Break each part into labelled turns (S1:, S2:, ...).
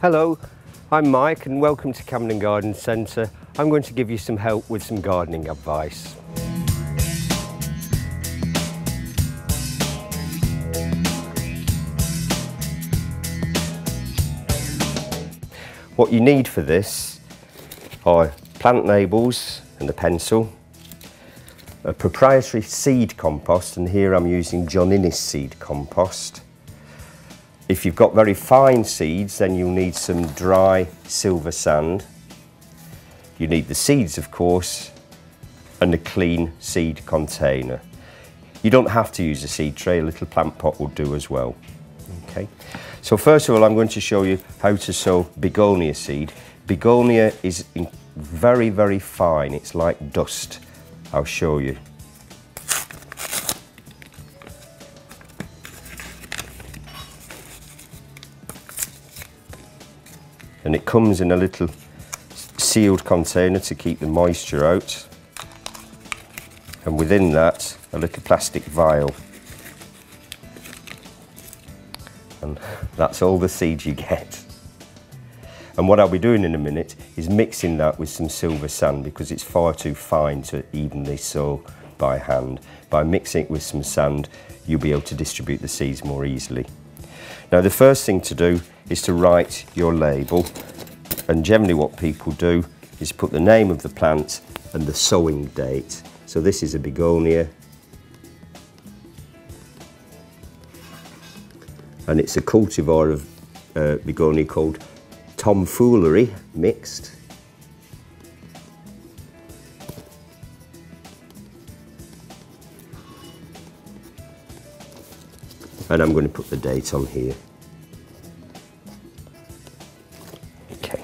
S1: Hello, I'm Mike and welcome to Camden Garden Centre. I'm going to give you some help with some gardening advice. What you need for this are plant labels and a pencil, a proprietary seed compost, and here I'm using John Innes seed compost. If you've got very fine seeds, then you'll need some dry silver sand. You need the seeds, of course, and a clean seed container. You don't have to use a seed tray, a little plant pot will do as well. Okay. So first of all, I'm going to show you how to sow begonia seed. Begonia is very, very fine. It's like dust. I'll show you. And it comes in a little sealed container to keep the moisture out. And within that, a little plastic vial. And that's all the seeds you get. And what I'll be doing in a minute is mixing that with some silver sand because it's far too fine to evenly sow by hand. By mixing it with some sand, you'll be able to distribute the seeds more easily. Now the first thing to do is to write your label, and generally what people do is put the name of the plant and the sowing date. So this is a begonia, and it's a cultivar of begonia called Tomfoolery mixed. And I'm going to put the date on here. Okay.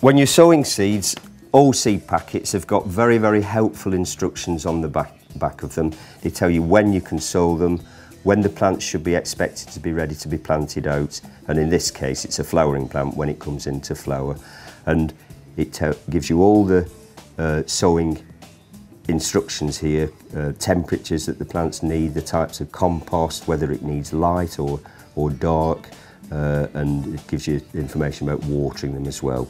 S1: When you're sowing seeds, all seed packets have got very, very helpful instructions on the back of them. They tell you when you can sow them, when the plants should be expected to be ready to be planted out, and in this case it's a flowering plant when it comes into flower. And it gives you all the sowing instructions here, temperatures that the plants need, the types of compost, whether it needs light or dark, and it gives you information about watering them as well.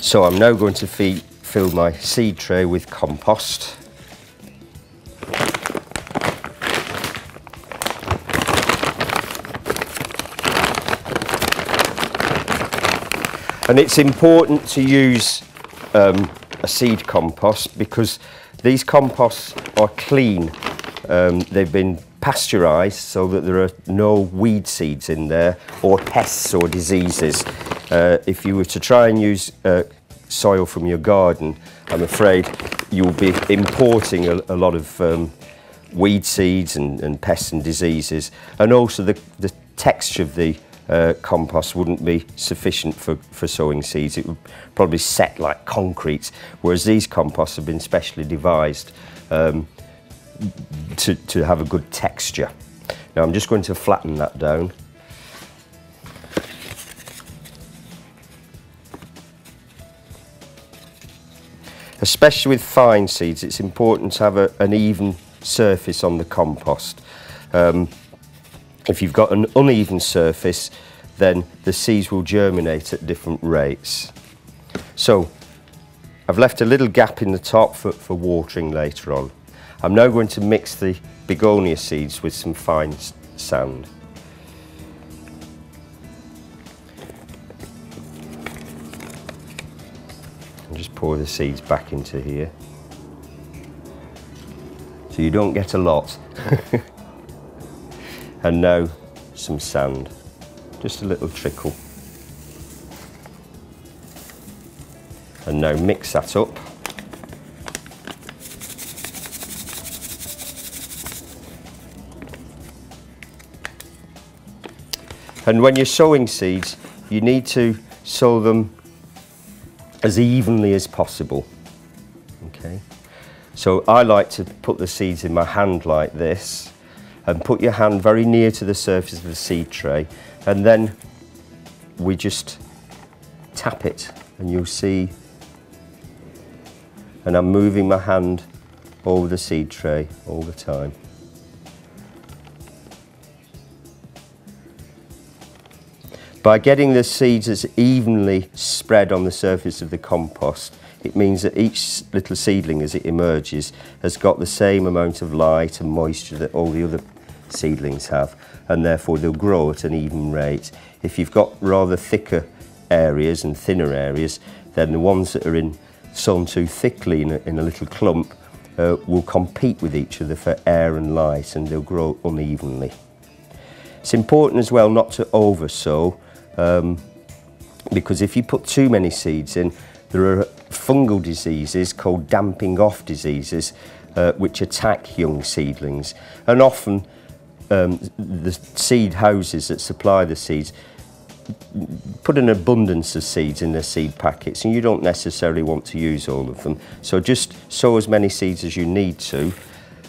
S1: So I'm now going to fill my seed tray with compost. And it's important to use a seed compost because these composts are clean. They've been pasteurised so that there are no weed seeds in there or pests or diseases. If you were to try and use soil from your garden, I'm afraid you'll be importing a lot of weed seeds and pests and diseases, and also the texture of the compost wouldn't be sufficient for sowing seeds. It would probably set like concrete, whereas these composts have been specially devised to have a good texture. Now I'm just going to flatten that down. Especially with fine seeds, it's important to have an even surface on the compost. If you've got an uneven surface, then the seeds will germinate at different rates. So I've left a little gap in the top for watering later on. I'm now going to mix the begonia seeds with some fine sand. And just pour the seeds back into here. So you don't get a lot. And now some sand, just a little trickle. And now mix that up. And when you're sowing seeds, you need to sow them as evenly as possible. Okay. So I like to put the seeds in my hand like this, and put your hand very near to the surface of the seed tray, and then we just tap it and you'll see, and I'm moving my hand over the seed tray all the time. By getting the seeds as evenly spread on the surface of the compost, it means that each little seedling as it emerges has got the same amount of light and moisture that all the other seedlings have, and therefore they'll grow at an even rate. If you've got rather thicker areas and thinner areas, then the ones that are sown too thickly in a little clump will compete with each other for air and light, and they'll grow unevenly. It's important as well not to oversow, because if you put too many seeds in, there are fungal diseases called damping off diseases which attack young seedlings, and often the seed houses that supply the seeds put an abundance of seeds in their seed packets, and you don't necessarily want to use all of them. So just sow as many seeds as you need to,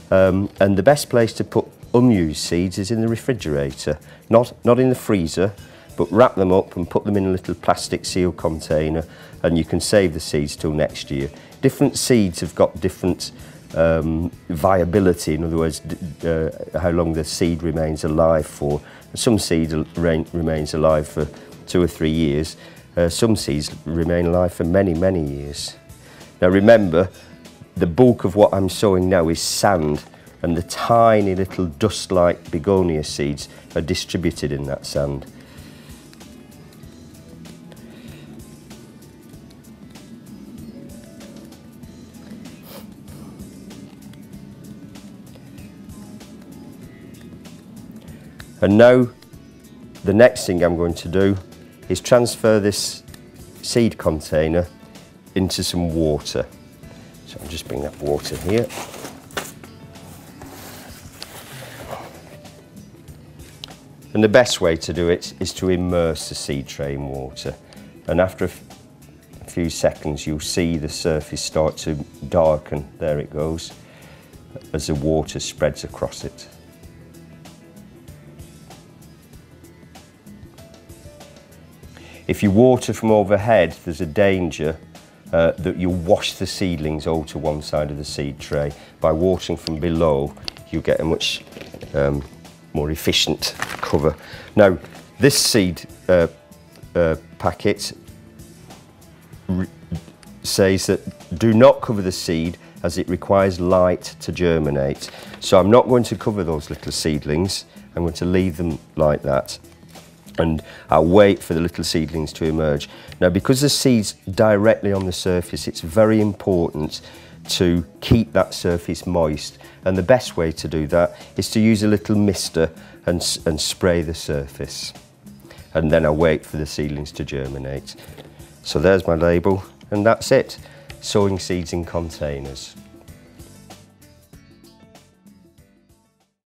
S1: and the best place to put unused seeds is in the refrigerator, not in the freezer, but wrap them up and put them in a little plastic seal container, and you can save the seeds till next year. Different seeds have got different viability, in other words, how long the seed remains alive for. Some seed remains alive for 2 or 3 years. Some seeds remain alive for many, many years. Now remember, the bulk of what I'm sowing now is sand, and the tiny little dust-like begonia seeds are distributed in that sand. And now the next thing I'm going to do is transfer this seed container into some water. So I'll just bring that water here. And the best way to do it is to immerse the seed tray in water. And after a few seconds, you'll see the surface start to darken. There it goes, as the water spreads across it. If you water from overhead, there's a danger that you'll wash the seedlings all to one side of the seed tray. By watering from below, you get a much more efficient cover. Now, this seed packet says that do not cover the seed as it requires light to germinate. So I'm not going to cover those little seedlings. I'm going to leave them like that, and I'll wait for the little seedlings to emerge. Now, because the seed's directly on the surface, it's very important to keep that surface moist, and the best way to do that is to use a little mister and spray the surface, and then I'll wait for the seedlings to germinate. So there's my label, and that's it. Sowing seeds in containers.